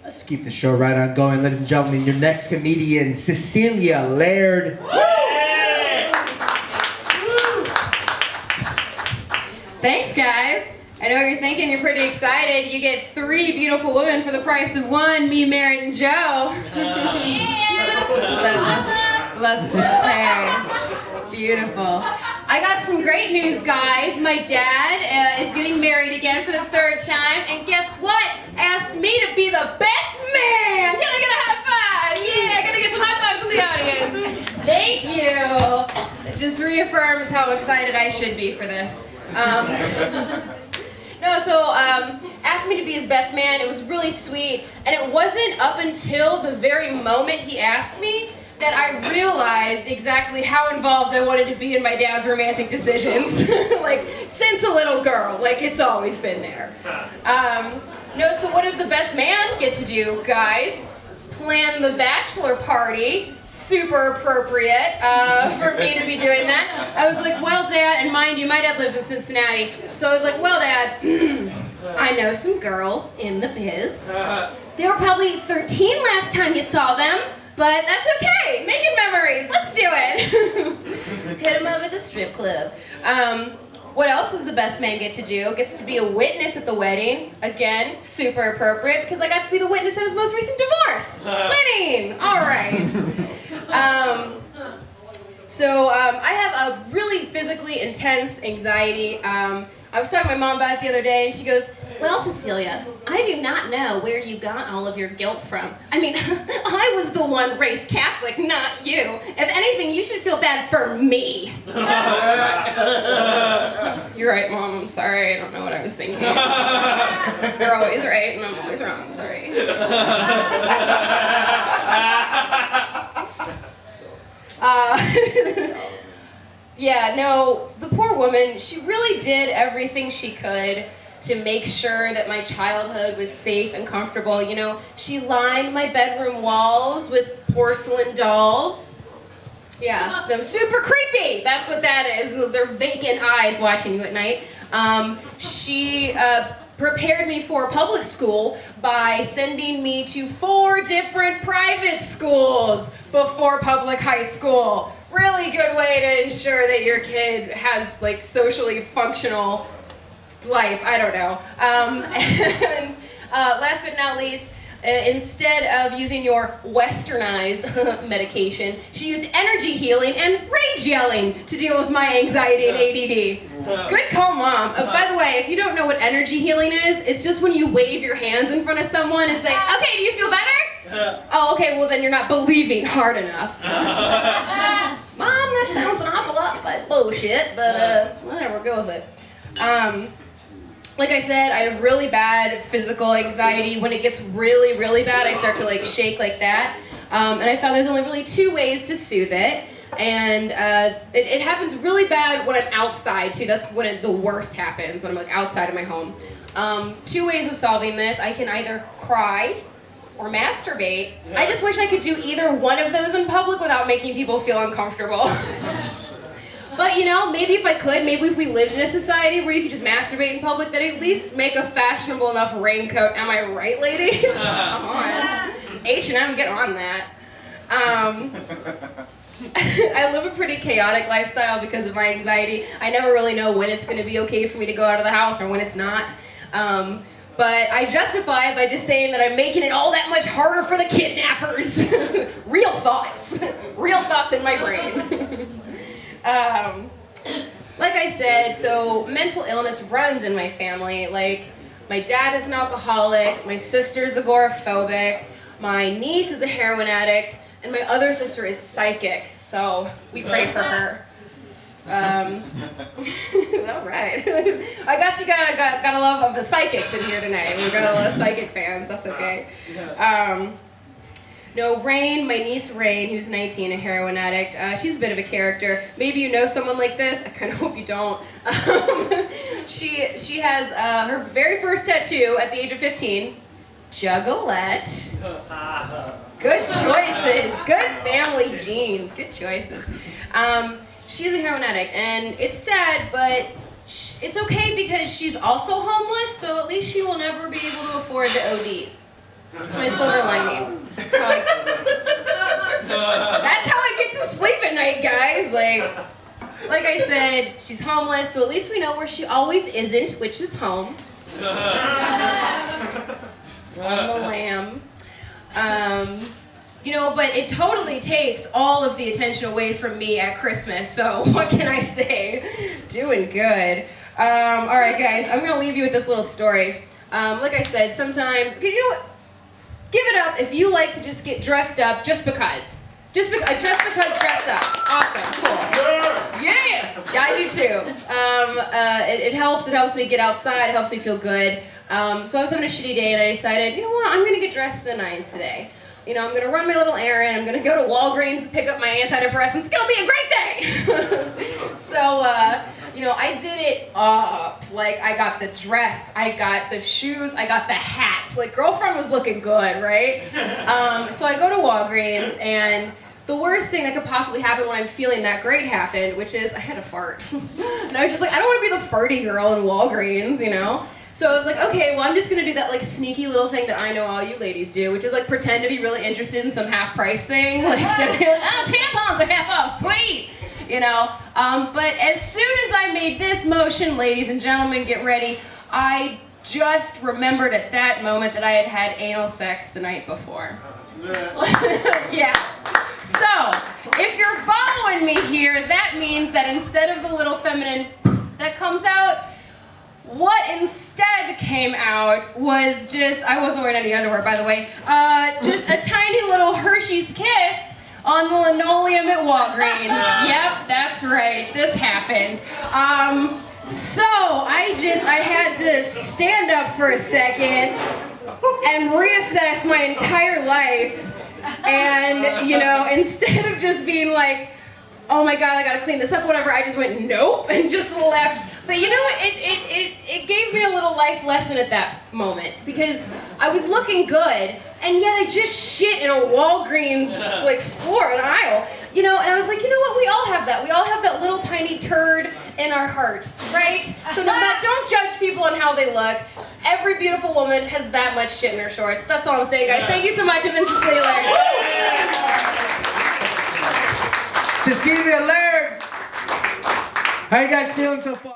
Let's keep the show right on going, ladies and gentlemen. Your next comedian, Cecilia Laird. Thanks, guys. I know what you're thinking. You're pretty excited. You get 3 beautiful women for the price of 1. Me, Mary, and Joe. Let's just say, beautiful. I got some great news, guys. My dad is getting married again for the 3rd time, and guess what? Asked me to be the best man. Can I get a high five? Yeah, gonna get some high fives from the audience. Thank you. It just reaffirms how excited I should be for this. Asked me to be his best man. It was really sweet, and it wasn't up until the very moment he asked me that I realized exactly how involved I wanted to be in my dad's romantic decisions. Like, since a little girl, like it's always been there. So what does the best man get to do, guys? Plan the bachelor party. Super appropriate for me to be doing that. I was like, well, Dad, and mind you, my dad lives in Cincinnati, so I was like, well, Dad, I know some girls in the biz. They were probably 13 last time you saw them, but that's okay. Making memories. Let's do it. Hit them up at the strip club. What else does the best man get to do? Gets to be a witness at the wedding. Again, super appropriate, because I got to be the witness at his most recent divorce. Winning! All right. I have a really physically intense anxiety. I was talking to my mom about it the other day, and she goes, well, Cecilia, I do not know where you got all of your guilt from. I mean, I was the one raised Catholic, not you. If anything, you should feel bad for me. You're right, Mom. I'm sorry. I don't know what I was thinking. You're always right, and I'm always wrong. I'm sorry. The poor woman, she really did everything she could to make sure that my childhood was safe and comfortable. You know, she lined my bedroom walls with porcelain dolls. Yeah, they're super creepy. That's what that is. They're vacant eyes watching you at night. She prepared me for public school by sending me to 4 different private schools before public high school. Really good way to ensure that your kid has like socially functional life. I don't know. Last but not least, instead of using your westernized medication, she used energy healing and rage yelling to deal with my anxiety and ADD. Good call, Mom. By the way, if you don't know what energy healing is, it's just when you wave your hands in front of someone and say, okay, do you feel better? Oh, okay, well then you're not believing hard enough. Mom, that sounds an awful lot like bullshit, but whatever, go with it. Like I said, I have really bad physical anxiety. When it gets really, really bad, I start to like shake like that. And I found there's only really 2 ways to soothe it. And it happens really bad when I'm outside too. That's when the worst happens, when I'm like outside of my home. 2 ways of solving this. I can either cry or masturbate. I just wish I could do either one of those in public without making people feel uncomfortable. But you know, maybe if I could, maybe if we lived in a society where you could just masturbate in public, that'd at least make a fashionable enough raincoat. Am I right, ladies? Come on. H&M, get on that. I live a pretty chaotic lifestyle because of my anxiety. I never really know when it's going to be okay for me to go out of the house or when it's not. But I justify it by just saying that I'm making it all that much harder for the kidnappers. Real thoughts. Real thoughts in my brain. Like I said, so mental illness runs in my family. Like, my dad is an alcoholic, my sister's agoraphobic, my niece is a heroin addict, and my other sister is psychic, so we pray for her. All right. I guess you got a love of the psychics in here tonight. We've got a lot of psychic fans, that's okay. Rain, my niece Rain, who's 19, a heroin addict, she's a bit of a character. Maybe you know someone like this. I kind of hope you don't. She has her very first tattoo at the age of 15, Juggalette. Good choices. Good family genes. Good choices. She's a heroin addict, and it's sad, but it's okay because she's also homeless, so at least she will never be able to afford to OD. It's my my silver lining. That's how I get to sleep at night, guys. Like I said, she's homeless, so at least we know where she always isn't, which is home. I'm the lamb. You know, but it totally takes all of the attention away from me at Christmas, so what can I say? Doing good. Alright guys, I'm gonna leave you with this little story. Like I said, sometimes, you know what? Give it up if you like to just get dressed up just because. Just because dressed up. Awesome, cool. Yeah! Yeah, I do too. It helps me get outside, it helps me feel good. So I was having a shitty day and I decided, you know what, I'm gonna get dressed to the nines today. You know, I'm gonna run my little errand, I'm gonna go to Walgreens, pick up my antidepressants, it's gonna be a great day! So, you know, I did it up. Like, I got the dress, I got the shoes, I got the hat. Like, girlfriend was looking good, right? So I go to Walgreens, and the worst thing that could possibly happen when I'm feeling that great happened, which is I had a fart. And I was just like, I don't want to be the farty girl in Walgreens, you know? So I was like, okay, well, I'm just going to do that, like, sneaky little thing that I know all you ladies do, which is, like, pretend to be really interested in some half-price thing. Like, oh, tampons are half off, sweet! You know? But as soon as I made this motion, ladies and gentlemen, get ready, I just remembered at that moment that I had had anal sex the night before. Yeah. So, if you're following me here, that means that instead of the little feminine that comes out, what instead came out was just, I wasn't wearing any underwear, by the way, just a tiny little Hershey's Kiss on the linoleum at Walgreens. Yep, that's right, this happened. So I had to stand up for a second and reassess my entire life. And, you know, instead of just being like, oh my God, I gotta clean this up, whatever, I just went, nope, and just left. But you know what, it gave me a little life lesson at that moment, because I was looking good, and yet I just shit in a Walgreens, like, floor, an aisle. You know, and I was like, you know what, we all have that. We all have that little tiny turd in our heart, right? So don't judge people on how they look. Every beautiful woman has that much shit in her shorts. That's all I'm saying, guys. Thank you so much. I've been Cecilia Laird. Cecilia Laird! How you guys feeling so far?